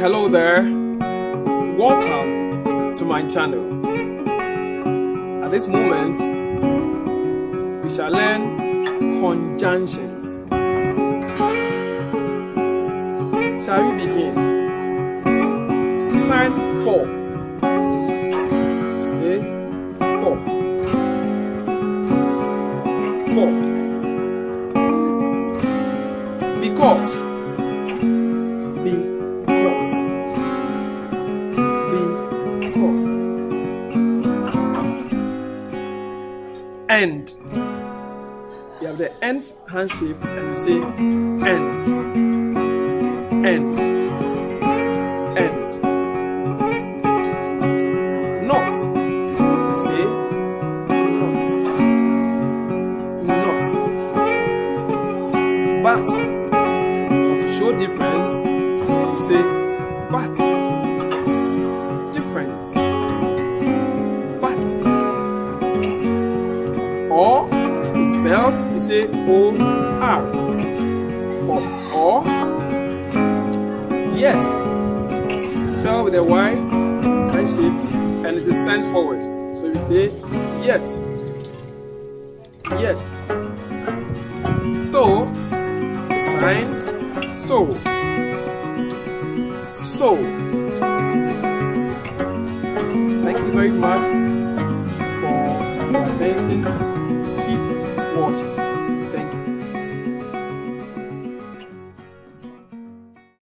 Hello there. Welcome to my channel. At this moment, we shall learn conjunctions. Shall we begin? To sign for. Say for. For. Because. End. You have the end hand shape and you say end. End. End. Not. You say not. Not. But. Or to show difference, you say but. Different. But. Or is spelled, you say O-R for or. Yet, spelled with a Y shape, and it is sent forward. So you say yet. Yet. So, signed so. So. Thank you very much for your attention. Keep watching.